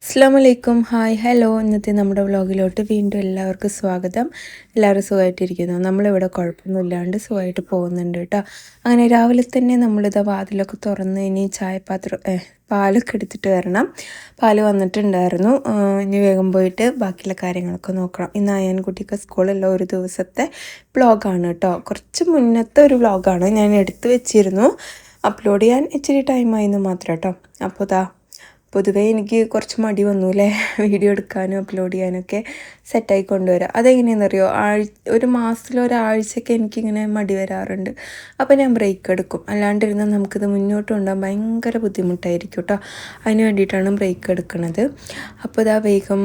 അസ്സലാമലൈക്കും hi hello ഇന്നത്തെ നമ്മുടെ വ്ളോഗിലോട്ട് വീണ്ടും എല്ലാവർക്കും സ്വാഗതം. എല്ലാവരും സുഖമായിട്ടിരിക്കുന്നു. നമ്മളിവിടെ കുഴപ്പമൊന്നുമില്ലാണ്ട് സുഖമായിട്ട് പോകുന്നുണ്ട് കേട്ടോ. അങ്ങനെ രാവിലെ തന്നെ നമ്മളിതാ വാതിലൊക്കെ തുറന്ന് ഇനി പാലൊക്കെ എടുത്തിട്ട് വരണം. പാല് വന്നിട്ടുണ്ടായിരുന്നു. ഇനി വേഗം പോയിട്ട് ബാക്കിയുള്ള കാര്യങ്ങളൊക്കെ നോക്കണം. ഇന്ന് അയ്യാൻകുട്ടിക്ക് സ്കൂളുള്ള ഒരു ദിവസത്തെ വ്ളോഗാണ് കേട്ടോ. കുറച്ച് മുന്നത്തെ ഒരു വ്ളോഗാണ് ഞാൻ എടുത്തു വെച്ചിരുന്നു. അപ്ലോഡ് ചെയ്യാൻ ഇച്ചിരി ടൈമായിരുന്നു മാത്രം കേട്ടോ. അപ്പോൾ പൊതുവേ എനിക്ക് കുറച്ച് മടി വന്നു അല്ലേ, വീഡിയോ എടുക്കാനും അപ്ലോഡ് ചെയ്യാനൊക്കെ സെറ്റായി കൊണ്ടുവരാം. അതെങ്ങനെയാണെന്നറിയോ, ഒരു മാസത്തിലൊരാഴ്ചയൊക്കെ എനിക്കിങ്ങനെ മടി വരാറുണ്ട്. അപ്പോൾ ഞാൻ ബ്രേക്ക് എടുക്കും. അല്ലാണ്ടിരുന്നാൽ നമുക്കിത് മുന്നോട്ട് കൊണ്ടുപോകാൻ ഭയങ്കര ബുദ്ധിമുട്ടായിരിക്കും കേട്ടോ. അതിന് വേണ്ടിയിട്ടാണ് ബ്രേക്ക് എടുക്കുന്നത്. അപ്പോൾ വേഗം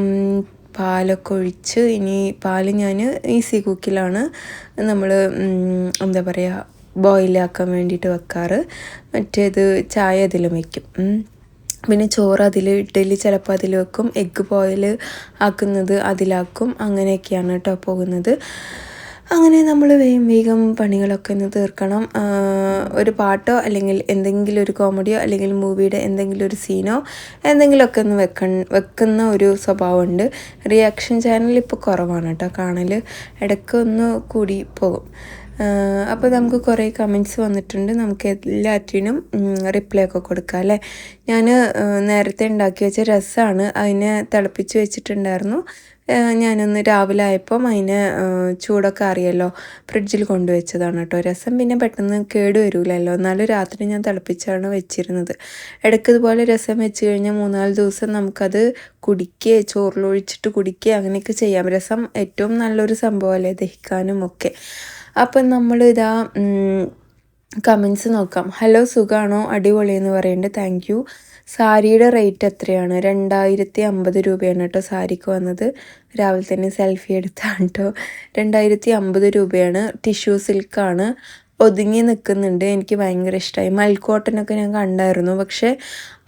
പാലൊക്കെ ഒഴിച്ച് ഇനി പാല് ഞാൻ ഈസി കുക്കിലാണ് നമ്മൾ എന്താ പറയുക ബോയിലാക്കാൻ വേണ്ടിയിട്ട് വെക്കാറ്. മറ്റേത് ചായ അതിലും വയ്ക്കും. പിന്നെ ചോറ് അതിൽ, ഇഡ്ഡലി ചിലപ്പോൾ അതിൽ വെക്കും, എഗ്ഗ് ബോയിൽ ആക്കുന്നത് അതിലാക്കും. അങ്ങനെയൊക്കെയാണ് കേട്ടോ പോകുന്നത്. അങ്ങനെ നമ്മൾ വേഗം പണികളൊക്കെ ഒന്ന് തീർക്കണം. ഒരു പാട്ടോ അല്ലെങ്കിൽ എന്തെങ്കിലും ഒരു കോമഡിയോ അല്ലെങ്കിൽ മൂവിയുടെ എന്തെങ്കിലും ഒരു സീനോ എന്തെങ്കിലുമൊക്കെ ഒന്ന് വെക്കുന്ന ഒരു സ്വഭാവമുണ്ട്. റിയാക്ഷൻ ചാനൽ ഇപ്പോൾ കുറവാണ് കേട്ടോ കാണൽ, ഇടയ്ക്ക് ഒന്ന് കൂടി പോകും. അപ്പോൾ നമുക്ക് കുറേ കമൻറ്റ്സ് വന്നിട്ടുണ്ട്. നമുക്ക് എല്ലാറ്റിനും റിപ്ലൈ ഒക്കെ കൊടുക്കാം അല്ലേ. ഞാൻ നേരത്തെ ഉണ്ടാക്കി വെച്ച രസമാണ്, അതിനെ തിളപ്പിച്ച് വെച്ചിട്ടുണ്ടായിരുന്നു. ഞാനൊന്ന് രാവിലെ ആയപ്പം അതിനെ ചൂടൊക്കെ അറിയാമല്ലോ, ഫ്രിഡ്ജിൽ കൊണ്ടുവച്ചതാണ് കേട്ടോ. രസം പിന്നെ പെട്ടെന്ന് കേട് വരില്ലല്ലോ, എന്നാലും രാത്രി ഞാൻ തിളപ്പിച്ചാണ് വെച്ചിരുന്നത്. ഇടയ്ക്ക് ഇതുപോലെ രസം വെച്ച് കഴിഞ്ഞാൽ 3-4 ദിവസം നമുക്കത് കുടിക്കുക, ചോറിലൊഴിച്ചിട്ട് കുടിക്കുക, അങ്ങനെയൊക്കെ ചെയ്യാം. രസം ഏറ്റവും നല്ലൊരു സംഭവമല്ലേ ദഹിക്കാനും ഒക്കെ. അപ്പം നമ്മളിതാ കമൻസ് നോക്കാം. ഹലോ സുഖമാണോ, അടിപൊളി എന്ന് പറയുന്നുണ്ട്, താങ്ക് യു. സാരിയുടെ റേറ്റ് എത്രയാണ്? 2050 രൂപയാണ് കേട്ടോ സാരിക്ക് വന്നത്. രാവിലെ തന്നെ സെൽഫി എടുത്താണ് കേട്ടോ. 2050 രൂപയാണ്. ടിഷ്യൂ സിൽക്കാണ്, ഒതുങ്ങി നിൽക്കുന്നുണ്ട്. എനിക്ക് ഭയങ്കര ഇഷ്ടമായി. മൽക്കോട്ടനൊക്കെ ഞാൻ കണ്ടായിരുന്നു, പക്ഷേ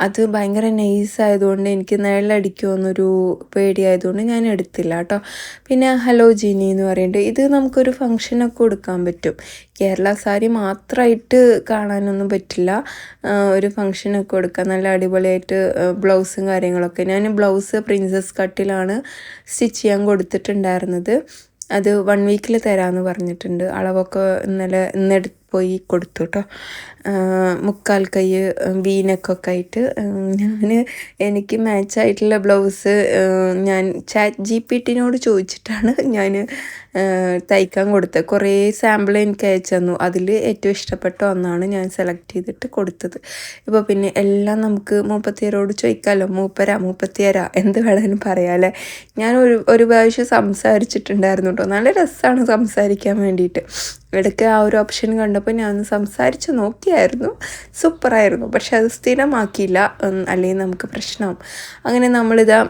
അത് ഭയങ്കര നൈസായതുകൊണ്ട് എനിക്ക് നിഴലടിക്കുമെന്നൊരു പേടിയായതുകൊണ്ട് ഞാൻ എടുത്തില്ല കേട്ടോ. പിന്നെ ഹലോ ജിനി എന്ന് പറയുന്നുണ്ട്. ഇത് നമുക്കൊരു ഫങ്ഷനൊക്കെ കൊടുക്കാൻ പറ്റും. കേരള സാരി മാത്രമായിട്ട് കാണാനൊന്നും പറ്റില്ല. ഒരു ഫങ്ഷനൊക്കെ കൊടുക്കാം നല്ല അടിപൊളിയായിട്ട്. ബ്ലൗസും കാര്യങ്ങളൊക്കെ ഞാൻ ബ്ലൗസ് പ്രിൻസസ് കട്ടിലാണ് സ്റ്റിച്ച് ചെയ്യാൻ കൊടുത്തിട്ടുണ്ടായിരുന്നത്. അത് 1 വീക്കിൽ തരാമെന്ന് പറഞ്ഞിട്ടുണ്ട്. അളവൊക്കെ ഇന്നെടുത്ത് പോയി കൊടുത്തു കേട്ടോ. 3/4 കൈ വീനക്കൊക്കെ ആയിട്ട് എനിക്ക് മാച്ചായിട്ടുള്ള ബ്ലൗസ് ഞാൻ ChatGPT ചോദിച്ചിട്ടാണ് ഞാൻ തയ്ക്കാൻ കൊടുത്തത്. കുറേ സാമ്പിൾ എനിക്ക് അയച്ചു തന്നു. അതിൽ ഏറ്റവും ഇഷ്ടപ്പെട്ട ഒന്നാണ് ഞാൻ സെലക്ട് ചെയ്തിട്ട് കൊടുത്തത്. ഇപ്പോൾ പിന്നെ എല്ലാം നമുക്ക് മൂപ്പത്തിയാരോട് ചോദിക്കാമല്ലോ, മൂപ്പത്തിയാരാ എന്ത് വേണമെങ്കിലും പറയാമല്ലേ. ഞാൻ ഒരു പ്രാവശ്യം സംസാരിച്ചിട്ടുണ്ടായിരുന്നു കേട്ടോ. നല്ല രസമാണ് സംസാരിക്കാൻ വേണ്ടിയിട്ട്. ഇടയ്ക്ക് ആ ഒരു ഓപ്ഷൻ കണ്ടപ്പോൾ ഞാൻ സംസാരിച്ച് നോക്കിയായിരുന്നു, സൂപ്പറായിരുന്നു. പക്ഷെ അത് സ്ഥിരമാക്കിയില്ല, അല്ലെങ്കിൽ നമുക്ക് പ്രശ്നമാവും. അങ്ങനെ നമ്മളിതാ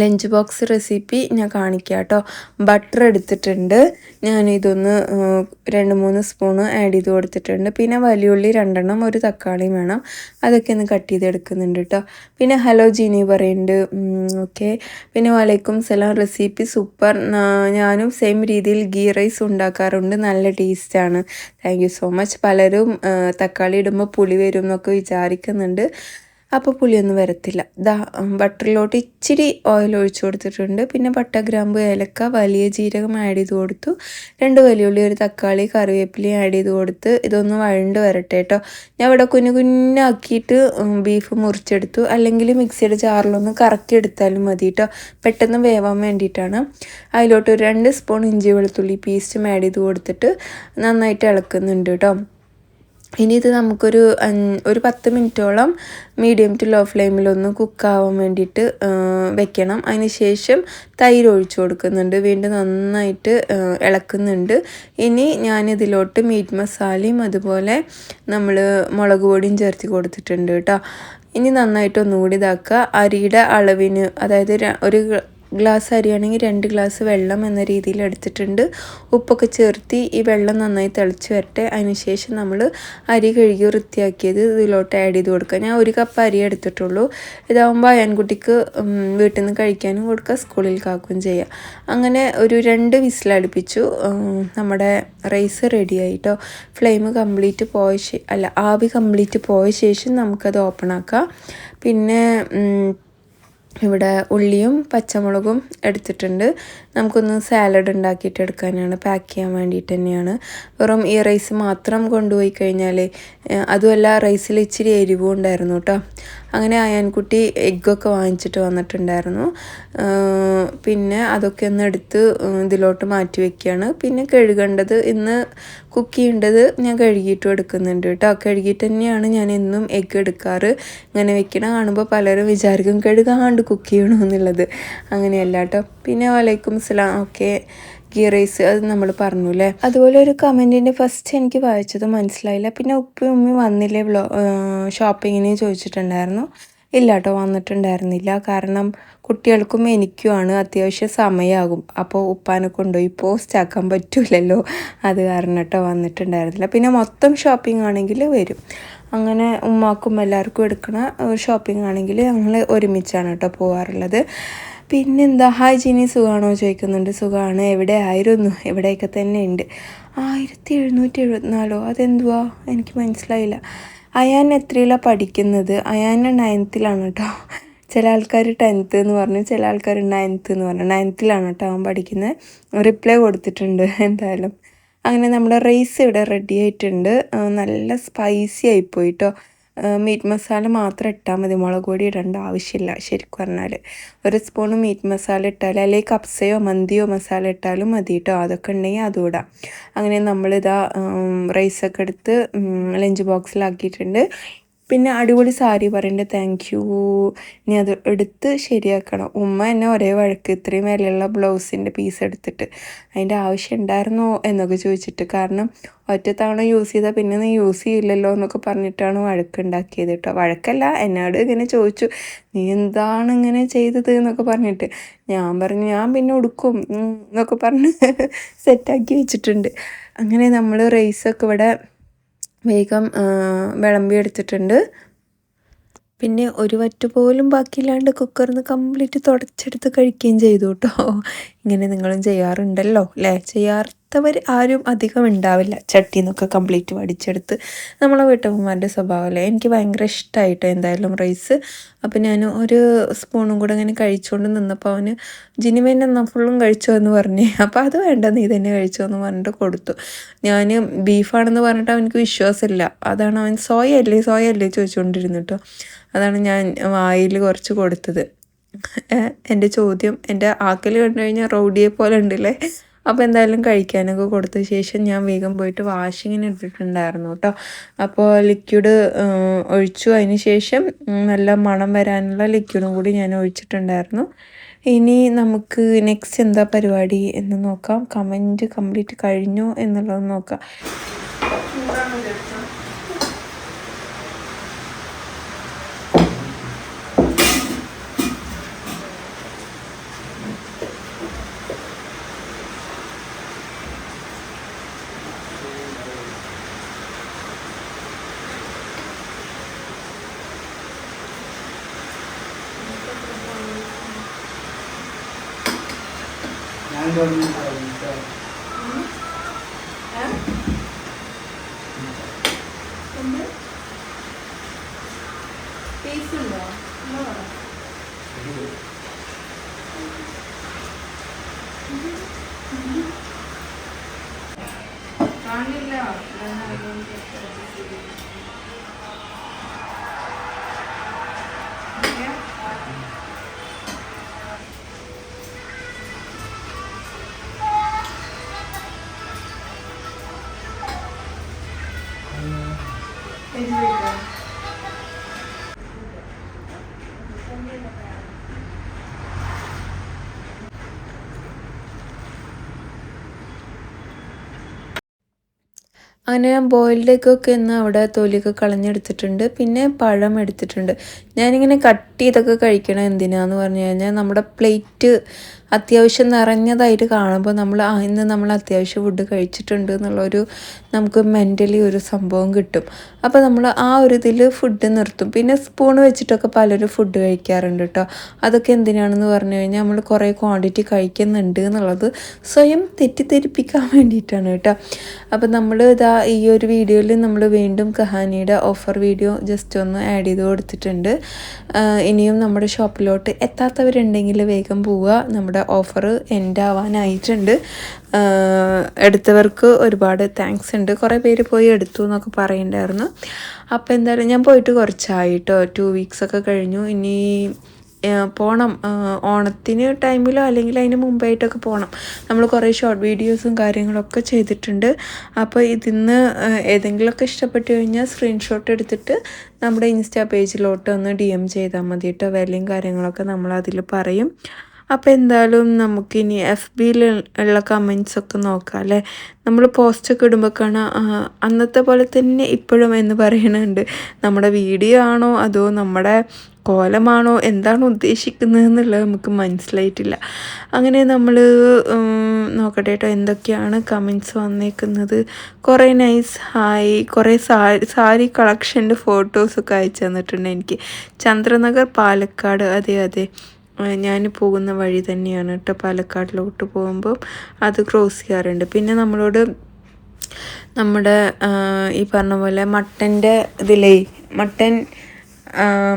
ലഞ്ച് ബോക്സ് റെസിപ്പി ഞാൻ കാണിക്കാം കേട്ടോ. ബട്ടർ എടുത്തിട്ടുണ്ട്, ഞാനിതൊന്ന് 2-3 സ്പൂണ് ആഡ് ചെയ്ത് കൊടുത്തിട്ടുണ്ട്. പിന്നെ വലിയുള്ളി 2 ഒരു തക്കാളിയും വേണം, അതൊക്കെ ഒന്ന് കട്ട് ചെയ്തെടുക്കുന്നുണ്ട് കേട്ടോ. പിന്നെ ഹലോ ജിനി പറയുന്നുണ്ട്, ഓക്കെ. പിന്നെ വലൈക്കും സലാം, റെസിപ്പി സൂപ്പർ. ഞാനും സെയിം രീതിയിൽ ഗീ റൈസ് ഉണ്ടാക്കാറുണ്ട്, നല്ല ടേസ്റ്റാണ്. Thank you so much. പലരും തക്കാളി ഇടുമ്പോൾ പുളി വരും എന്നൊക്കെ വിചാരിക്കുന്നുണ്ട്. അപ്പോൾ പുളിയൊന്നും വരത്തില്ല. ബട്ടറിലോട്ട് ഇച്ചിരി ഓയിൽ ഒഴിച്ചു കൊടുത്തിട്ടുണ്ട്. പിന്നെ പട്ട, ഗ്രാമ്പ്, ഏലക്ക, വലിയ ജീരകം ആഡ് ചെയ്ത് കൊടുത്തു. 2 വലിയുള്ളി, 1 തക്കാളി, കറിവേപ്പിലയും ആഡ് ചെയ്ത് കൊടുത്ത് ഇതൊന്ന് വഴണ്ട് വരട്ടെ കേട്ടോ. ഞാൻ ഇവിടെ കുഞ്ഞാക്കിയിട്ട് ബീഫ് മുറിച്ചെടുത്തു, അല്ലെങ്കിൽ മിക്സിയുടെ ജാറിലൊന്ന് കറക്കി എടുത്താലും മതി കേട്ടോ. പെട്ടെന്ന് വേവാൻ വേണ്ടിയിട്ടാണ്. അതിലോട്ട് 2 സ്പൂൺ ഇഞ്ചി വെളുത്തുള്ളി പേസ്റ്റും ആഡ് ചെയ്ത് കൊടുത്തിട്ട് നന്നായിട്ട് ഇളക്കുന്നുണ്ട് കേട്ടോ. ഇനി ഇത് നമുക്കൊരു 10 മിനിറ്റോളം മീഡിയം ടു ലോ ഫ്ലെയിമിലൊന്ന് കുക്കാവാൻ വേണ്ടിയിട്ട് വെക്കണം. അതിന് ശേഷം തൈര് ഒഴിച്ചു കൊടുക്കുന്നുണ്ട്, വീണ്ടും നന്നായിട്ട് ഇളക്കുന്നുണ്ട്. ഇനി ഞാനിതിലോട്ട് മീറ്റ് മസാലയും അതുപോലെ നമ്മൾ മുളക് പൊടിയും ചേർത്ത് കൊടുത്തിട്ടുണ്ട് കേട്ടോ. ഇനി നന്നായിട്ട് ഒന്നുകൂടി ഇതാക്കുക. അരിയുടെ അളവിന്, അതായത് ഒരു ഗ്ലാസ് അരിയാണെങ്കിൽ 2 ഗ്ലാസ് വെള്ളം എന്ന രീതിയിൽ എടുത്തിട്ടുണ്ട്. ഉപ്പൊക്കെ ചേർത്ത് ഈ വെള്ളം നന്നായി തിളച്ച് വരട്ടെ. അതിനുശേഷം നമ്മൾ അരി കഴുകി വൃത്തിയാക്കിയത് ഇതിലോട്ട് ആഡ് ചെയ്ത് കൊടുക്കുക. ഞാൻ 1 കപ്പ് അരി എടുത്തിട്ടുള്ളൂ. ഇതാകുമ്പോൾ അയൻകുട്ടിക്ക് വീട്ടിൽ നിന്ന് കഴിക്കാനും കൊടുക്കുക, സ്കൂളിൽ കാക്കുകയും ചെയ്യാം. അങ്ങനെ ഒരു 2 വിസിലടുപ്പിച്ചു. നമ്മുടെ റൈസ് റെഡി ആയിട്ടോ. ഫ്ലെയിം കംപ്ലീറ്റ് ആവി കംപ്ലീറ്റ് പോയ ശേഷം നമുക്കത് ഓപ്പൺ ആക്കാം. പിന്നെ ഇവിടെ ഉള്ളിയും പച്ചമുളകും എടുത്തിട്ടുണ്ട്. നമുക്കൊന്ന് സാലഡ് ഉണ്ടാക്കിയിട്ട് എടുക്കാനാണ്, പാക്ക് ചെയ്യാൻ വേണ്ടിയിട്ട് തന്നെയാണ്. വെറും ഈ റൈസ് മാത്രം കൊണ്ടുപോയി കഴിഞ്ഞാൽ, അതുമല്ല റൈസിൽ ഇച്ചിരി എരിവും ഉണ്ടായിരുന്നു കേട്ടോ. അങ്ങനെ അയാൻകുട്ടി എഗ്ഗൊക്കെ വാങ്ങിച്ചിട്ട് വന്നിട്ടുണ്ടായിരുന്നു. പിന്നെ അതൊക്കെ ഒന്ന് എടുത്ത് ഇതിലോട്ട് മാറ്റി വയ്ക്കുകയാണ്. പിന്നെ കഴുകേണ്ടത്, ഇന്ന് കുക്ക് ചെയ്യേണ്ടത് ഞാൻ കഴുകിയിട്ടും എടുക്കുന്നുണ്ട് കേട്ടോ. കഴുകിയിട്ട് തന്നെയാണ് ഞാൻ എന്നും എഗ്ഗ് എടുക്കാറ്. ഇങ്ങനെ വെക്കണ കാണുമ്പോൾ പലരും വിചാരിക്കും കഴുകാണ്ട് കുക്ക് ചെയ്യണമെന്നുള്ളത്. അങ്ങനെയല്ല കേട്ടോ. പിന്നെ വലൈക്കും സലാം. ഓക്കെ, ഗീ റൈസ് അത് നമ്മൾ പറഞ്ഞു അല്ലേ. അതുപോലെ ഒരു കമൻറ്റിൻ്റെ ഫസ്റ്റ് എനിക്ക് വായിച്ചത് മനസ്സിലായില്ല. പിന്നെ ഉമ്മി വന്നില്ലേ ഷോപ്പിങ്ങിന് ചോദിച്ചിട്ടുണ്ടായിരുന്നു. ഇല്ല കേട്ടോ, വന്നിട്ടുണ്ടായിരുന്നില്ല. കാരണം കുട്ടികൾക്കും എനിക്കുമാണ് അത്യാവശ്യം സമയമാകും. അപ്പോൾ ഉപ്പാനെ കൊണ്ടുപോയി പോസ്റ്റ് ആക്കാൻ പറ്റില്ലല്ലോ, അത് കാരണം കേട്ടോ വന്നിട്ടുണ്ടായിരുന്നില്ല. പിന്നെ മൊത്തം ഷോപ്പിംഗ് ആണെങ്കിൽ വരും. അങ്ങനെ ഉമ്മാക്കും എല്ലാവർക്കും എടുക്കണ ഷോപ്പിംഗ് ആണെങ്കിൽ ഞങ്ങൾ ഒരുമിച്ചാണ് കേട്ടോ പോകാറുള്ളത്. പിന്നെന്താ, ഹായ് ജിനി, സുഖമാണോ ചോദിക്കുന്നുണ്ട്. സുഖമാണ്. എവിടെ ആയിരുന്നു? ഇവിടെയൊക്കെ തന്നെ ഉണ്ട്. 1774 അതെന്തുവാ, എനിക്ക് മനസ്സിലായില്ല. അയാൻ എത്രയിലാണ് പഠിക്കുന്നത്? അയാൻ 9th കേട്ടോ. ചില ആൾക്കാർ 10th എന്ന് പറഞ്ഞു, ചില ആൾക്കാർ 9th എന്ന് പറഞ്ഞു. 9th കേട്ടോ അവൻ പഠിക്കുന്നത്. റിപ്ലൈ കൊടുത്തിട്ടുണ്ട് എന്തായാലും. അങ്ങനെ നമ്മുടെ റൈസ് ഇവിടെ റെഡി ആയിട്ടുണ്ട്. നല്ല സ്പൈസി ആയിപ്പോയി കേട്ടോ. മീറ്റ് മസാല മാത്രം ഇട്ടാൽ മതി, മുളക് പൊടി ഇടേണ്ട ആവശ്യമില്ല. ശരിക്കും പറഞ്ഞാൽ ഒരു സ്പൂൺ മീറ്റ് മസാല ഇട്ടാൽ, അല്ലെങ്കിൽ കപ്സയോ മന്തിയോ മസാല ഇട്ടാലും മതി കേട്ടോ. അതൊക്കെ ഉണ്ടെങ്കിൽ അതും ഇടാം. അങ്ങനെ നമ്മളിതാ റൈസൊക്കെ എടുത്ത് ലഞ്ച് ബോക്സിലാക്കിയിട്ടുണ്ട്. പിന്നെ അടിപൊളി സാരി പറയണ്ടേ, താങ്ക് യു. ഇനി അത് എടുത്ത് ശരിയാക്കണം. ഉമ്മ എന്നെ ഒരേ വഴക്ക്, ഇത്രയും വിലയുള്ള ബ്ലൗസിൻ്റെ പീസ് എടുത്തിട്ട് അതിൻ്റെ ആവശ്യം ഉണ്ടായിരുന്നോ എന്നൊക്കെ ചോദിച്ചിട്ട്. കാരണം ഒറ്റ തവണ യൂസ് ചെയ്താൽ പിന്നെ നീ യൂസ് ചെയ്യില്ലല്ലോ എന്നൊക്കെ പറഞ്ഞിട്ടാണ് വഴക്കുണ്ടാക്കിയത് കേട്ടോ. വഴക്കല്ല, എന്നോട് ഇങ്ങനെ ചോദിച്ചു, നീ എന്താണ് ഇങ്ങനെ ചെയ്തത് എന്നൊക്കെ പറഞ്ഞിട്ട്. ഞാൻ പറഞ്ഞു ഞാൻ പിന്നെ ഉടുക്കും എന്നൊക്കെ പറഞ്ഞ് സെറ്റാക്കി വെച്ചിട്ടുണ്ട്. അങ്ങനെ നമ്മൾ റൈസൊക്കെ ഇവിടെ വേഗം വിളമ്പി എടുത്തിട്ടുണ്ട്. പിന്നെ ഒരു വറ്റ് പോലും ബാക്കിയില്ലാണ്ട് കുക്കറിൽ നിന്ന് കംപ്ലീറ്റ് തുടച്ചെടുത്ത് കഴിക്കുകയും ചെയ്തു കേട്ടോ. ഇങ്ങനെ നിങ്ങളും ചെയ്യാറുണ്ടല്ലോ അല്ലേ? ചെയ്യാത്തവർ ആരും അധികം ഉണ്ടാവില്ല. ചട്ടിയിൽ നിന്നൊക്കെ കംപ്ലീറ്റ് വടിച്ചെടുത്ത് നമ്മളെ വീട്ടമ്മമാരുടെ സ്വഭാവമല്ലേ. എനിക്ക് ഭയങ്കര ഇഷ്ടമായിട്ടോ എന്തായാലും റൈസ്. അപ്പം ഞാൻ ഒരു സ്പൂണും കൂടെ അങ്ങനെ കഴിച്ചുകൊണ്ട് നിന്നപ്പോൾ അവന് ജിനിമേൻ എന്നാൽ ഫുള്ളും കഴിച്ചോ എന്ന് പറഞ്ഞേ. അപ്പോൾ അത് വേണ്ട, നീ തന്നെ കഴിച്ചോ എന്ന് പറഞ്ഞിട്ട് കൊടുത്തു. ഞാൻ ബീഫാണെന്ന് പറഞ്ഞിട്ട് അവനക്ക് വിശ്വാസമില്ല. അതാണ് അവൻ സോയ അല്ലേ ചോദിച്ചുകൊണ്ടിരുന്നു കേട്ടോ. അതാണ് ഞാൻ വായിൽ കുറച്ച് കൊടുത്തത്. എൻ്റെ ചോദ്യം, എൻ്റെ ആക്കൽ കണ്ടു കഴിഞ്ഞാൽ റൗഡിയെ പോലെ ഉണ്ടല്ലേ. അപ്പോൾ എന്തായാലും കഴിക്കാനൊക്കെ കൊടുത്ത ശേഷം ഞാൻ വേഗം പോയിട്ട് വാഷിങ്ങിന് ഇട്ടിട്ടുണ്ടായിരുന്നു കേട്ടോ. അപ്പോൾ ലിക്വിഡ് ഒഴിച്ചു. അതിന് ശേഷം നല്ല മണം വരാനുള്ള ലിക്വിഡും കൂടി ഞാൻ ഒഴിച്ചിട്ടുണ്ടായിരുന്നു. ഇനി നമുക്ക് നെക്സ്റ്റ് എന്താ പരിപാടി എന്ന് നോക്കാം. കമൻറ്റ് കംപ്ലീറ്റ് കഴിഞ്ഞോ എന്നുള്ളത് നോക്കാം. അങ്ങനെ ഞാൻ ബോയിൽഡ് എഗ്ഗൊക്കെ ഇന്ന് അവിടെ തൊലിയൊക്കെ കളഞ്ഞെടുത്തിട്ടുണ്ട്. പിന്നെ പഴം എടുത്തിട്ടുണ്ട്. ഞാനിങ്ങനെ കട്ട് ചെയ്തൊക്കെ കഴിക്കണം. എന്തിനാന്ന് പറഞ്ഞു കഴിഞ്ഞാൽ നമ്മുടെ പ്ലേറ്റ് അത്യാവശ്യം നിറഞ്ഞതായിട്ട് കാണുമ്പോൾ നമ്മൾ ഇന്ന് നമ്മൾ അത്യാവശ്യം ഫുഡ് കഴിച്ചിട്ടുണ്ട് എന്നുള്ളൊരു നമുക്ക് മെൻ്റലി ഒരു സംഭവം കിട്ടും. അപ്പോൾ നമ്മൾ ആ ഒരു ഇതിൽ ഫുഡ് നിർത്തും. പിന്നെ സ്പൂൺ വെച്ചിട്ടൊക്കെ പലരും ഫുഡ് കഴിക്കാറുണ്ട് കേട്ടോ. അതൊക്കെ എന്തിനാണെന്ന് പറഞ്ഞു കഴിഞ്ഞാൽ നമ്മൾ കുറേ ക്വാണ്ടിറ്റി കഴിക്കുന്നുണ്ട് എന്നുള്ളത് സ്വയം തെറ്റിദ്ധരിപ്പിക്കാൻ വേണ്ടിയിട്ടാണ് കേട്ടോ. അപ്പോൾ നമ്മൾ ഈ ഒരു വീഡിയോയിൽ നമ്മൾ വീണ്ടും കഹാനിയുടെ ഓഫർ വീഡിയോ ജസ്റ്റ് ഒന്ന് ആഡ് ചെയ്ത് കൊടുത്തിട്ടുണ്ട്. ഇനിയും നമ്മുടെ ഷോപ്പിലോട്ട് എത്താത്തവരുണ്ടെങ്കിൽ വേഗം പോവുക. നമ്മുടെ ഓഫർ എൻഡ് ആവാനായിട്ടുണ്ട്. എടുത്തവർക്ക് ഒരുപാട് താങ്ക്സ് ഉണ്ട്. കുറേ പേര് പോയി എടുത്തു എന്നൊക്കെ പറയുന്നുണ്ടായിരുന്നു. അപ്പോൾ എന്തായാലും ഞാൻ പോയിട്ട് കുറച്ചായിട്ടോ, 2 വീക്സൊക്കെ കഴിഞ്ഞു. ഇനി പോകണം, ഓണത്തിന് ടൈമിലോ അല്ലെങ്കിൽ അതിന് മുമ്പായിട്ടൊക്കെ പോകണം. നമ്മൾ കുറേ ഷോർട്ട് വീഡിയോസും കാര്യങ്ങളൊക്കെ ചെയ്തിട്ടുണ്ട്. അപ്പോൾ ഇതിന്ന് ഏതെങ്കിലുമൊക്കെ ഇഷ്ടപ്പെട്ട് കഴിഞ്ഞാൽ സ്ക്രീൻഷോട്ട് എടുത്തിട്ട് നമ്മുടെ ഇൻസ്റ്റാ പേജിലോട്ട് ഒന്ന് DM ചെയ്താൽ മതി കേട്ടോ. വിലയും കാര്യങ്ങളൊക്കെ നമ്മൾ അതിൽ പറയും. അപ്പോൾ എന്തായാലും നമുക്കിനി FBയിൽ ഉള്ള കമൻസൊക്കെ നോക്കാം അല്ലേ. നമ്മൾ പോസ്റ്റൊക്കെ ഇടുമ്പോഴാണ് അന്നത്തെ പോലെ തന്നെ ഇപ്പോഴും എന്ന് പറയുന്നുണ്ട്. നമ്മുടെ വീഡിയോ ആണോ അതോ നമ്മുടെ കോലമാണോ എന്താണ് ഉദ്ദേശിക്കുന്നത് എന്നുള്ളത് നമുക്ക് മനസ്സിലായിട്ടില്ല. അങ്ങനെ നമ്മൾ നോക്കട്ടെ കേട്ടോ എന്തൊക്കെയാണ് കമൻസ് വന്നേക്കുന്നത്. കുറേ നൈസ് ഹായ്, കുറേ സാരി കളക്ഷൻ്റെ ഫോട്ടോസൊക്കെ അയച്ചു തന്നിട്ടുണ്ട് എനിക്ക്. ചന്ദ്രനഗർ പാലക്കാട്, അതെ ഞാൻ പോകുന്ന വഴി തന്നെയാണ് കേട്ടോ. പാലക്കാടിലോട്ട് പോകുമ്പോൾ അത് ക്രോസ് ചെയ്യാറുണ്ട്. പിന്നെ നമ്മളോട് നമ്മുടെ ഈ പറഞ്ഞ പോലെ മട്ടൻ്റെ ഇതിലേ മട്ടൻ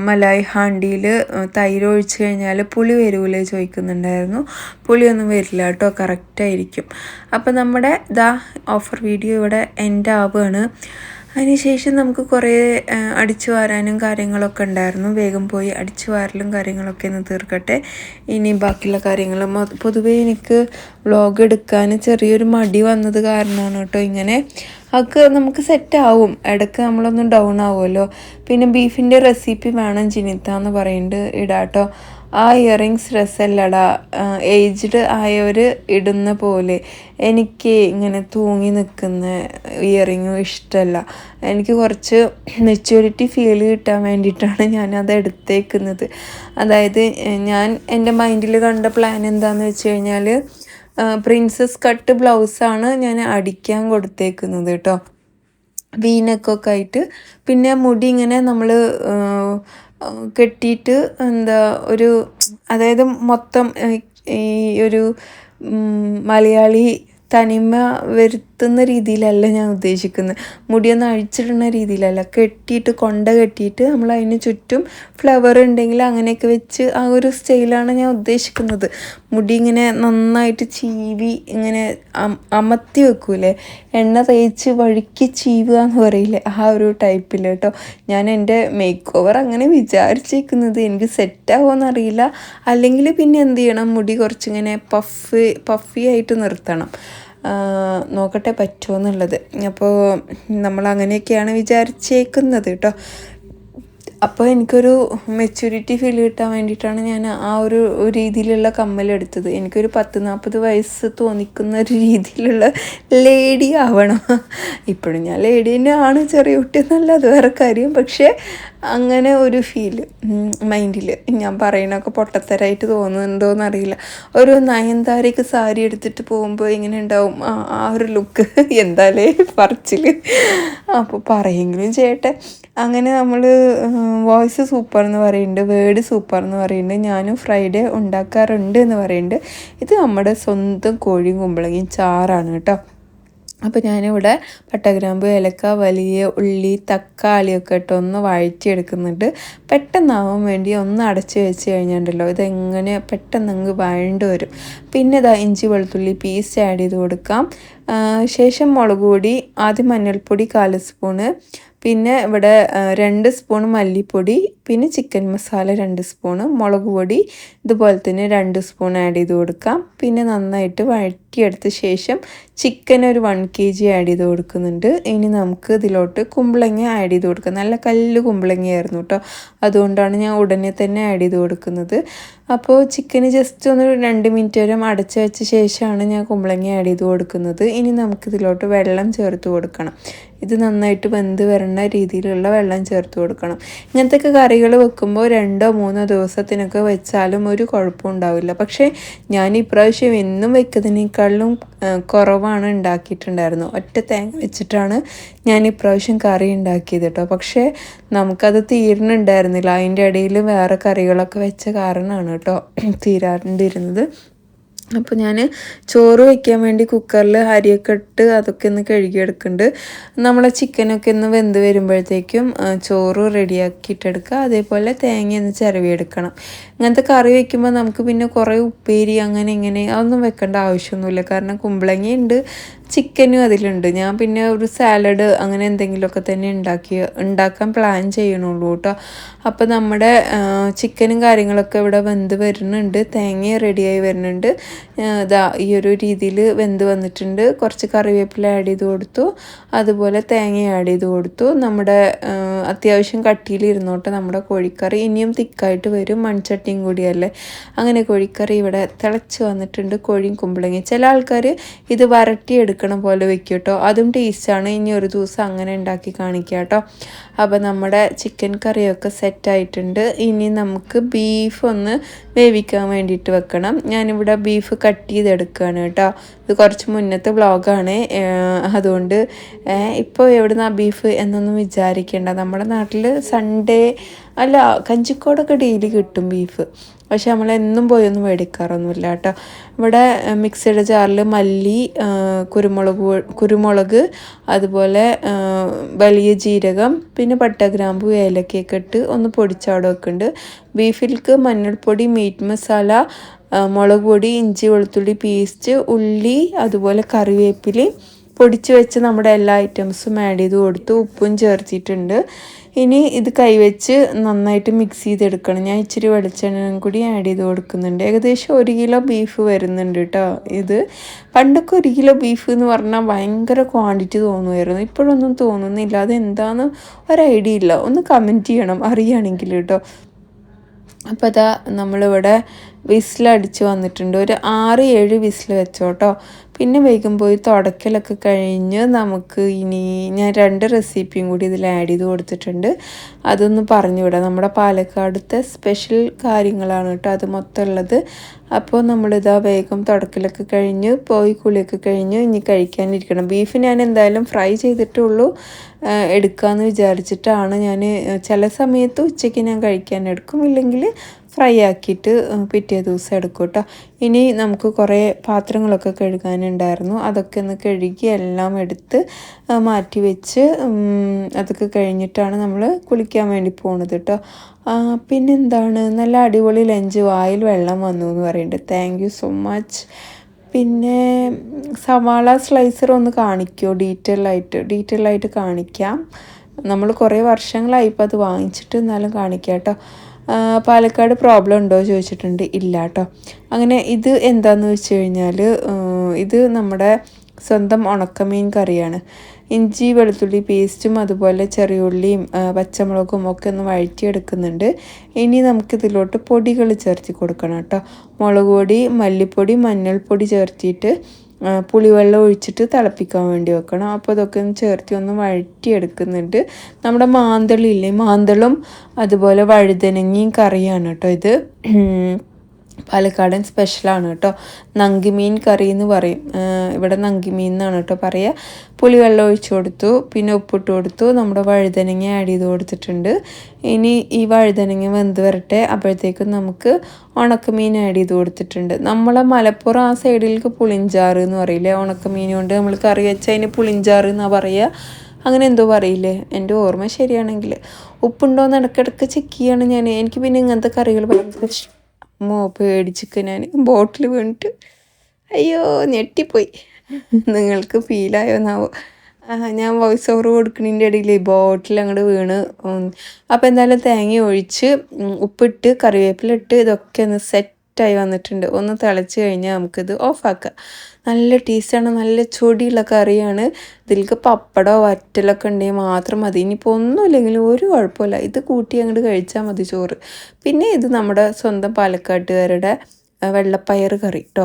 മലായി ഹാണ്ടിയിൽ തൈര് ഒഴിച്ച് കഴിഞ്ഞാൽ പുളി വരൂലേ ചോദിക്കുന്നുണ്ടായിരുന്നു. പുളിയൊന്നും വരില്ല കേട്ടോ, കറക്റ്റായിരിക്കും. അപ്പോൾ നമ്മുടെ ഓഫർ വീഡിയോ ഇവിടെ എൻഡ് ആവുകയാണ്. അതിനുശേഷം നമുക്ക് കുറേ അടിച്ചു വാരാനും കാര്യങ്ങളൊക്കെ ഉണ്ടായിരുന്നു. വേഗം പോയി അടിച്ചു വാരലും കാര്യങ്ങളൊക്കെ ഒന്ന് തീർക്കട്ടെ. ഇനി ബാക്കിയുള്ള കാര്യങ്ങൾ പൊതുവേ എനിക്ക് വ്ളോഗ് എടുക്കാൻ ചെറിയൊരു മടി വന്നത് കാരണമാണ് കേട്ടോ ഇങ്ങനെ. അതൊക്കെ നമുക്ക് സെറ്റാവും, ഇടയ്ക്ക് നമ്മളൊന്ന് ഡൗൺ ആവുമല്ലോ. പിന്നെ ബീഫിൻ്റെ റെസിപ്പി വേണം ജിനിത്ത എന്ന് പറയുന്നുണ്ട്, ഇടാട്ടോ. ആ ഇയറിങ്സ് രസമല്ലടാ, ഏജ്ഡ് ആയവർ ഇടുന്ന പോലെ. എനിക്ക് ഇങ്ങനെ തൂങ്ങി നിൽക്കുന്ന ഇയറിങ്ങും ഇഷ്ടമല്ല. എനിക്ക് കുറച്ച് മെച്യൂരിറ്റി ഫീൽ കിട്ടാൻ വേണ്ടിയിട്ടാണ് ഞാനത് എടുത്തേക്കുന്നത്. അതായത് ഞാൻ എൻ്റെ മൈൻഡിൽ കണ്ട പ്ലാൻ എന്താണെന്ന് വെച്ച് കഴിഞ്ഞാൽ പ്രിൻസസ് കട്ട് ബ്ലൗസാണ് ഞാൻ അടിക്കാൻ കൊടുത്തേക്കുന്നത് കേട്ടോ, വീനക്കൊക്കെ ആയിട്ട്. പിന്നെ മുടി ഇങ്ങനെ നമ്മൾ കെട്ടിയിട്ട് അതായത് മൊത്തം ഈ ഒരു മലയാളി തനിമ വരുത്തുന്ന രീതിയിലല്ല ഞാൻ ഉദ്ദേശിക്കുന്നത്. മുടിയൊന്നും അഴിച്ചിടുന്ന രീതിയിലല്ല, കെട്ടിയിട്ട് കെട്ടിയിട്ട് നമ്മൾ അതിന് ചുറ്റും ഫ്ലവർ ഉണ്ടെങ്കിൽ അങ്ങനെയൊക്കെ വെച്ച് ആ ഒരു സ്റ്റൈലാണ് ഞാൻ ഉദ്ദേശിക്കുന്നത്. മുടി ഇങ്ങനെ നന്നായിട്ട് ചീവി ഇങ്ങനെ അമർത്തി വെക്കൂലേ, എണ്ണ തേച്ച് വഴുക്കി ചീവുക എന്ന് പറയില്ലേ, ആ ഒരു ടൈപ്പിൽ കേട്ടോ. ഞാൻ എൻ്റെ മേക്ക് ഓവർ അങ്ങനെ വിചാരിച്ചേക്കുന്നത്. എനിക്ക് സെറ്റാവുമെന്നറിയില്ല. അല്ലെങ്കിൽ പിന്നെ എന്ത് ചെയ്യണം, മുടി കുറച്ചിങ്ങനെ പഫി ആയിട്ട് നിർത്തണം. നോക്കട്ടെ പറ്റുമോ എന്നുള്ളത്. അപ്പോൾ നമ്മൾ അങ്ങനെയൊക്കെയാണ് വിചാരിച്ചേക്കുന്നത് കേട്ടോ. അപ്പോൾ എനിക്കൊരു മെച്യൂരിറ്റി ഫീൽ കിട്ടാൻ വേണ്ടിയിട്ടാണ് ഞാൻ ആ ഒരു രീതിയിലുള്ള കമ്മലെടുത്തത്. എനിക്കൊരു 10-40 വയസ്സ് തോന്നിക്കുന്ന ഒരു രീതിയിലുള്ള ലേഡി ആവണം. ഇപ്പോഴും ഞാൻ ലേഡി തന്നെയാണ്, ചെറിയ കുട്ടി എന്നല്ല, അത് വേറെ കാര്യം. പക്ഷേ അങ്ങനെ ഒരു ഫീല് മൈൻഡിൽ. ഞാൻ പറയണൊക്കെ പൊട്ടത്തരായിട്ട് തോന്നുന്നുണ്ടോയെന്നറിയില്ല. ഒരു നയൻതാരയ്ക്ക് സാരി എടുത്തിട്ട് പോകുമ്പോൾ എങ്ങനെ ഉണ്ടാവും ആ ഒരു ലുക്ക്, എന്തായാലേ പറച്ചിൽ. അപ്പോൾ പറയെങ്കിലും ചെയ്യട്ടെ. അങ്ങനെ നമ്മൾ വോയിസ് സൂപ്പർ എന്ന് പറയുന്നുണ്ട്, വേർഡ് സൂപ്പർ എന്ന് പറയുന്നുണ്ട്, ഞാനും ഫ്രൈഡേ ഉണ്ടാക്കാറുണ്ട് എന്ന് പറയുന്നുണ്ട്. ഇത് നമ്മുടെ സ്വന്തം കോഴിയും കുമ്പളങ്ങയും ചാറാണ് കേട്ടോ. അപ്പോൾ ഞാനിവിടെ പട്ടഗ്രാമ്പ്, ഏലക്ക, വലിയ ഉള്ളി, തക്കാളിയൊക്കെ ഇട്ട് ഒന്ന് വഴറ്റിയെടുക്കുന്നുണ്ട്. പെട്ടെന്നാവാൻ വേണ്ടി ഒന്ന് അടച്ച് വെച്ച് കഴിഞ്ഞിട്ടുണ്ടല്ലോ ഇതെങ്ങനെ പെട്ടെന്ന് അങ്ങ് വഴണ്ട് വരും. പിന്നെ ഇഞ്ചി വെളുത്തുള്ളി പേസ്റ്റ് ആഡ് ചെയ്ത് കൊടുക്കാം. ശേഷം മുളക് പൊടി, ആദ്യം മഞ്ഞൾപ്പൊടി 1/4 സ്പൂണ്, പിന്നെ ഇവിടെ 2 സ്പൂൺ മല്ലിപ്പൊടി, പിന്നെ ചിക്കൻ മസാല 2 സ്പൂണ്, മുളക് പൊടി ഇതുപോലെ തന്നെ 2 സ്പൂൺ ആഡ് ചെയ്ത് കൊടുക്കാം. പിന്നെ നന്നായിട്ട് വഴറ്റിയെടുത്ത ശേഷം ചിക്കൻ ഒരു 1 kg ആഡ് ചെയ്ത് കൊടുക്കുന്നുണ്ട്. ഇനി നമുക്ക് ഇതിലോട്ട് കുമ്പളങ്ങ ആഡ് ചെയ്ത് കൊടുക്കാം. നല്ല കല്ല് കുമ്പളങ്ങയായിരുന്നു കേട്ടോ, അതുകൊണ്ടാണ് ഞാൻ ഉടനെ തന്നെ ആഡ് ചെയ്ത് കൊടുക്കുന്നത്. അപ്പോൾ ചിക്കന് ജസ്റ്റ് ഒന്ന് 2 മിനിറ്റ് വരെ അടച്ച് വെച്ച ശേഷമാണ് ഞാൻ കുമ്പളങ്ങ ആഡ് ചെയ്ത് കൊടുക്കുന്നത്. ഇനി നമുക്കിതിലോട്ട് വെള്ളം ചേർത്ത് കൊടുക്കണം. ഇത് നന്നായിട്ട് വെന്ത് വരുന്ന രീതിയിലുള്ള വെള്ളം ചേർത്ത് കൊടുക്കണം. ഇങ്ങനത്തെയൊക്കെ കറികൾ വെക്കുമ്പോൾ 2-3 ദിവസത്തിനൊക്കെ വെച്ചാലും ഒരു കുഴപ്പം ഉണ്ടാവില്ല. പക്ഷേ ഞാൻ ഇപ്രാവശ്യം എന്നും വെക്കുന്നതിനേക്കാളും കുറവാണ് ഉണ്ടാക്കിയിട്ടുണ്ടായിരുന്നു. ഒറ്റ തേങ്ങ വെച്ചിട്ടാണ് ഞാൻ ഇപ്രാവശ്യം കറി ഉണ്ടാക്കിയത് കേട്ടോ. പക്ഷേ നമുക്കത് തീരുന്നുണ്ടായിരുന്നില്ല. അതിൻ്റെ ഇടയിൽ വേറെ കറികളൊക്കെ വെച്ച കാരണമാണ് കേട്ടോ തീരാണ്ടിരുന്നത്. അപ്പോൾ ഞാൻ ചോറ് വയ്ക്കാൻ വേണ്ടി കുക്കറിൽ അരിയൊക്കെ ഇട്ട് അതൊക്കെ ഒന്ന് കഴുകിയെടുക്കുന്നുണ്ട്. നമ്മളെ ചിക്കനൊക്കെ ഒന്ന് വെന്ത് വരുമ്പോഴത്തേക്കും ചോറ് റെഡിയാക്കിയിട്ടെടുക്കുക. അതേപോലെ തേങ്ങ ഒന്ന് ചിരവിയെടുക്കണം. ഇങ്ങനത്തെ കറി വയ്ക്കുമ്പോൾ നമുക്ക് പിന്നെ കുറേ ഉപ്പേരി അങ്ങനെ ഇങ്ങനെ അതൊന്നും വെക്കേണ്ട ആവശ്യമൊന്നുമില്ല. കാരണം കുമ്പളങ്ങയുണ്ട്, ചിക്കനും അതിലുണ്ട്. ഞാൻ പിന്നെ ഒരു സാലഡ് അങ്ങനെ എന്തെങ്കിലുമൊക്കെ തന്നെ ഉണ്ടാക്കാൻ പ്ലാൻ ചെയ്യണുള്ളൂ കേട്ടോ. അപ്പോൾ നമ്മുടെ ചിക്കനും കാര്യങ്ങളൊക്കെ ഇവിടെ വെന്ത് വരുന്നുണ്ട്, തേങ്ങ റെഡിയായി വരുന്നുണ്ട്. ഈ ഒരു രീതിയിൽ വെന്ത് വന്നിട്ടുണ്ട്. കുറച്ച് കറിവേപ്പില ആഡ് ചെയ്ത് കൊടുത്തു, അതുപോലെ തേങ്ങ ആഡ് ചെയ്ത് കൊടുത്തു. നമ്മുടെ അത്യാവശ്യം കട്ടിയിലിരുന്നോട്ടെ നമ്മുടെ കോഴിക്കറി. ഇനിയും തിക്കായിട്ട് വരും, മൺചട്ടിയും കൂടിയല്ലേ. അങ്ങനെ കോഴിക്കറി ഇവിടെ തിളച്ച് വന്നിട്ടുണ്ട്. കോഴിയും കുമ്പളങ്ങയും ചില ആൾക്കാർ ഇത് വരട്ടിയെടുക്കണ പോലെ വെക്കും കേട്ടോ, അതും ടേസ്റ്റാണ്. ഇനി ഒരു ദിവസം അങ്ങനെ ഉണ്ടാക്കി കാണിക്കാം കേട്ടോ. അപ്പോൾ നമ്മുടെ ചിക്കൻ കറിയൊക്കെ സെറ്റായിട്ടുണ്ട്. ഇനി നമുക്ക് ബീഫ് ഒന്ന് വേവിക്കാൻ വേണ്ടിയിട്ട് വെക്കണം. ഞാനിവിടെ ബീഫ് കട്ട് ചെയ്തെടുക്കുകയാണ് കേട്ടോ. ഇത് കുറച്ച് മുന്നത്തെ വ്ളോഗാണ്, അതുകൊണ്ട് ഇപ്പോൾ എവിടുന്നാ ബീഫ് എന്നൊന്നും വിചാരിക്കേണ്ട. നമ്മുടെ നാട്ടിൽ സൺഡേ അല്ല കഞ്ചിക്കോടൊക്കെ ഡെയിലി കിട്ടും ബീഫ്. പക്ഷെ നമ്മളെന്നും പോയൊന്നും മേടിക്കാറൊന്നുമില്ല കേട്ടോ. ഇവിടെ മിക്സിയുടെ ജാറിൽ മല്ലി, കുരുമുളക്, അതുപോലെ വലിയ ജീരകം, പിന്നെ പട്ട, ഗ്രാമ്പു, ഏലക്കയൊക്കെ ഇട്ട് ഒന്ന് പൊടിച്ചവിടെ വെക്കുന്നുണ്ട്. ബീഫിലേക്ക് മഞ്ഞൾപ്പൊടി, മീറ്റ് മസാല, മുളക് പൊടി, ഇഞ്ചി വെളുത്തുള്ളി പേസ്റ്റ്, ഉള്ളി, അതുപോലെ കറിവേപ്പില പൊടിച്ച് വെച്ച് നമ്മുടെ എല്ലാ ഐറ്റംസും ആഡ് ചെയ്ത് കൊടുത്തു. ഉപ്പും ചേർത്തിട്ടുണ്ട്. ഇനി ഇത് കൈവച്ച് നന്നായിട്ട് മിക്സ് ചെയ്തെടുക്കണം. ഞാൻ ഇച്ചിരി വെളിച്ചെണ്ണയും കൂടി ആഡ് ചെയ്ത് കൊടുക്കുന്നുണ്ട്. ഏകദേശം 1 കിലോ ബീഫ് വരുന്നുണ്ട് കേട്ടോ. ഇത് പണ്ടൊക്കെ 1 കിലോ ബീഫ് എന്ന് പറഞ്ഞാൽ ഭയങ്കര ക്വാണ്ടിറ്റി തോന്നുമായിരുന്നു. ഇപ്പോഴൊന്നും തോന്നുന്നില്ല. അതെന്താണെന്ന് ഒരു ഐഡിയ ഇല്ല. ഒന്ന് കമൻറ്റ് ചെയ്യണം അറിയുകയാണെങ്കിൽ കേട്ടോ. അപ്പോൾ അതാ നമ്മളിവിടെ വിസിലടിച്ച് വന്നിട്ടുണ്ട്. ഒരു 6-7 വിസിൽ വെച്ചോട്ടോ. പിന്നെ വേഗം പോയി തുടക്കലൊക്കെ കഴിഞ്ഞ് നമുക്ക് ഇനി ഞാൻ 2 റെസിപ്പിയും കൂടി ഇതിൽ ആഡ് ചെയ്ത് കൊടുത്തിട്ടുണ്ട്. അതൊന്ന് പറഞ്ഞുവിടാം. നമ്മുടെ പാലക്കാടത്തെ സ്പെഷ്യൽ കാര്യങ്ങളാണ് കേട്ടോ അത് മൊത്തം ഉള്ളത്. അപ്പോൾ നമ്മളിതാ വേഗം തുടക്കലൊക്കെ കഴിഞ്ഞ് പോയി കുളിയൊക്കെ കഴിഞ്ഞ് ഇനി കഴിക്കാനിരിക്കണം. ബീഫ് ഞാൻ എന്തായാലും ഫ്രൈ ചെയ്തിട്ടുള്ളൂ എടുക്കാമെന്ന് വിചാരിച്ചിട്ടാണ്. ഞാൻ ചില സമയത്ത് ഉച്ചയ്ക്ക് ഞാൻ കഴിക്കാൻ എടുക്കും, ഇല്ലെങ്കിൽ ഫ്രൈ ആക്കിയിട്ട് പിറ്റേ ദിവസം എടുക്കും കേട്ടോ. ഇനി നമുക്ക് കുറേ പാത്രങ്ങളൊക്കെ കഴുകാനുണ്ടായിരുന്നു. അതൊക്കെ ഒന്ന് കഴുകി എല്ലാം എടുത്ത് മാറ്റി വെച്ച് അതൊക്കെ കഴിഞ്ഞിട്ടാണ് നമ്മൾ കുളിക്കാൻ വേണ്ടി പോകുന്നത് കേട്ടോ. പിന്നെന്താണ്, നല്ല അടിപൊളി ലഞ്ച്, വായിൽ വെള്ളം വന്നു എന്ന് പറയുന്നുണ്ട്. Thank you so much. പിന്നെ സവാള സ്ലൈസർ ഒന്ന് കാണിക്കുമോ? ഡീറ്റെയിൽ ആയിട്ട് കാണിക്കാം. നമ്മൾ കുറേ വർഷങ്ങളായി ഇപ്പോൾ അത് വാങ്ങിച്ചിട്ട്, എന്നാലും കാണിക്കാം കേട്ടോ. പാലക്കാട് പ്രോബ്ലം ഉണ്ടോ ചോദിച്ചിട്ടുണ്ട്. ഇല്ല കേട്ടോ. അങ്ങനെ ഇത് എന്താണെന്ന് വെച്ച് കഴിഞ്ഞാൽ ഇത് നമ്മുടെ സ്വന്തം ഉണക്കമീൻ കറിയാണ്. ഇഞ്ചി വെളുത്തുള്ളി പേസ്റ്റും അതുപോലെ ചെറിയുള്ളിയും പച്ചമുളകും ഒക്കെ ഒന്ന് വഴറ്റിയെടുക്കുന്നുണ്ട്. ഇനി നമുക്കിതിലോട്ട് പൊടികൾ ചേർത്തി കൊടുക്കണം കേട്ടോ. മുളക് പൊടി, മല്ലിപ്പൊടി, മഞ്ഞൾപ്പൊടി ചേർത്തിട്ട് പുളിവെള്ളം ഒഴിച്ചിട്ട് തിളപ്പിക്കാൻ വേണ്ടി വെക്കണം. അപ്പോൾ ഇതൊക്കെ ഒന്ന് ചേർത്തി ഒന്ന് വഴറ്റിയെടുക്കുന്നുണ്ട്. നമ്മുടെ മാന്തളില്ലേ, മാന്തളും അതുപോലെ വഴുതനങ്ങയും കറിയാണ് കേട്ടോ ഇത്. പാലക്കാടൻ സ്പെഷ്യലാണ് കേട്ടോ. നങ്കിമീൻ കറി എന്ന് പറയും, ഇവിടെ നങ്കിമീൻ എന്നാണ് കേട്ടോ പറയുക. പുളിവെള്ളം ഒഴിച്ചു കൊടുത്തു, പിന്നെ ഉപ്പിട്ട് കൊടുത്തു. നമ്മുടെ വഴുതനങ്ങ ആഡ് ചെയ്ത് കൊടുത്തിട്ടുണ്ട്. ഇനി ഈ വഴുതനങ്ങ വെന്ത് വരട്ടെ. അപ്പോഴത്തേക്കും നമുക്ക് ഉണക്കമീൻ ആഡ് ചെയ്ത് കൊടുത്തിട്ടുണ്ട്. നമ്മളെ മലപ്പുറം ആ സൈഡിലേക്ക് പുളിഞ്ചാറ് എന്ന് പറയില്ലേ, ഉണക്കമീൻ കൊണ്ട് നമ്മൾ കറി വെച്ചാൽ അതിന് പുളിഞ്ചാറ് എന്നാണ് പറയുക. അങ്ങനെ എന്തോ പറയില്ലേ, എൻ്റെ ഓർമ്മ ശരിയാണെങ്കിൽ. ഉപ്പുണ്ടോയെന്ന് ഇടയ്ക്കിടയ്ക്ക് ചെക്ക് ചെയ്യാണ് ഞാൻ. എനിക്ക് പിന്നെ ഇങ്ങനത്തെ കറികൾ ഭയങ്കര പേടിച്ചിക്ക് ഞാൻ. ബോട്ടിൽ വീണിട്ട് അയ്യോ ഞെട്ടിപ്പോയി. നിങ്ങൾക്ക് ഫീലായോന്നാവോ? ഞാൻ വോയിസ് ഓവർ കൊടുക്കുന്നതിൻ്റെ ഇടയിൽ ബോട്ടിൽ അങ്ങോട്ട് വീണ്. അപ്പോൾ എന്തായാലും തേങ്ങ ഒഴിച്ച് ഉപ്പിട്ട് കറിവേപ്പില ഇട്ട് ഇതൊക്കെ ഒന്ന് സെറ്റ് സെറ്റായി വന്നിട്ടുണ്ട്. ഒന്ന് തിളച്ച് കഴിഞ്ഞാൽ നമുക്കിത് ഓഫാക്കാം. നല്ല ടേസ്റ്റാണ്, നല്ല ചൊടിയുള്ള കറിയാണ്. ഇതിലേക്ക് പപ്പടമോ വറ്റലൊക്കെ ഉണ്ടെങ്കിൽ മാത്രം മതി. ഇനിയിപ്പോൾ ഒന്നുമില്ലെങ്കിലും ഒരു കുഴപ്പമില്ല, ഇത് കൂട്ടി അങ്ങോട്ട് കഴിച്ചാൽ മതി ചോറ്. പിന്നെ ഇത് നമ്മുടെ സ്വന്തം പാലക്കാട്ടുകാരുടെ വെള്ളപ്പയർ കറി കേട്ടോ.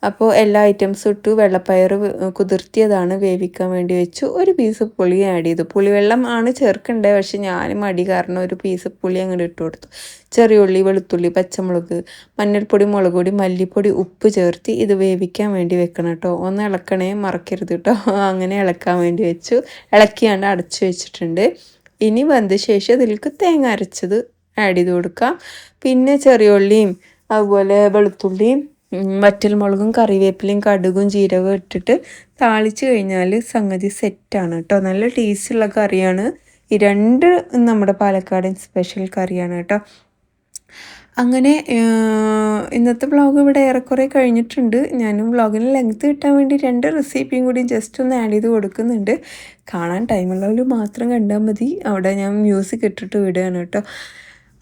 അപ്പോൾ എല്ലാ ഐറ്റംസും ഇട്ടു. വെള്ളപ്പയർ കുതിർത്തിയതാണ്, വേവിക്കാൻ വേണ്ടി വെച്ചു. ഒരു പീസ് പുളി ആഡ് ചെയ്തു. പുളിവെള്ളം ആണ് ചേർക്കേണ്ടത്, പക്ഷെ ഞാൻ മടി കാരണം ഒരു പീസ് പുളി അങ്ങോട്ട് ഇട്ട് കൊടുത്തു. ചെറിയ ഉള്ളി, വെളുത്തുള്ളി, പച്ചമുളക്, മഞ്ഞൾപ്പൊടി, മുളക് പൊടി, മല്ലിപ്പൊടി, ഉപ്പ് ചേർത്ത് ഇത് വേവിക്കാൻ വേണ്ടി വെക്കണം കേട്ടോ. ഒന്ന് ഇളക്കണേ മറക്കരുത് കേട്ടോ. അങ്ങനെ ഇളക്കാൻ വേണ്ടി വെച്ചു. ഇളക്കിയാണ്ട് അടച്ചു വെച്ചിട്ടുണ്ട്. ഇനി വെന്ത ശേഷം ഇതിലേക്ക് തേങ്ങ അരച്ചത് ആഡ് ചെയ്ത് കൊടുക്കാം. പിന്നെ ചെറിയ ഉള്ളിയും അതുപോലെ വെളുത്തുള്ളിയും വറ്റൽമുളകും കറിവേപ്പിലയും കടുകും ജീരകവും ഇട്ടിട്ട് താളിച്ച് കഴിഞ്ഞാൽ സംഗതി സെറ്റാണ് കേട്ടോ. നല്ല ടേസ്റ്റുള്ള കറിയാണ്. ഈ രണ്ട് നമ്മുടെ പാലക്കാടൻ സ്പെഷ്യൽ കറിയാണ് കേട്ടോ. അങ്ങനെ ഇന്നത്തെ വ്ളോഗ് ഇവിടെ ഏറെക്കുറെ കഴിഞ്ഞിട്ടുണ്ട്. ഞാനും വ്ളോഗിന് ലെങ്ത് കിട്ടാൻ വേണ്ടി 2 റെസിപ്പിയും കൂടി ജസ്റ്റ് ഒന്ന് ആഡ് ചെയ്ത് കൊടുക്കുന്നുണ്ട്. കാണാൻ ടൈമുള്ളവർ മാത്രം കണ്ടാൽ മതി. അവിടെ ഞാൻ മ്യൂസിക് ഇട്ടിട്ട് വിടുകയാണ് കേട്ടോ.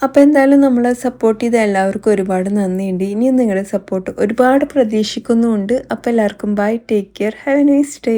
അപ്പോൾ എന്തായാലും നമ്മളെ സപ്പോർട്ട് ചെയ്ത എല്ലാവർക്കും ഒരുപാട് നന്ദിയുണ്ട്. ഇനിയും നിങ്ങളുടെ സപ്പോർട്ട് ഒരുപാട് പ്രതീക്ഷിക്കുന്നുമുണ്ട്. അപ്പോൾ എല്ലാവർക്കും bye, take care, have a nice day.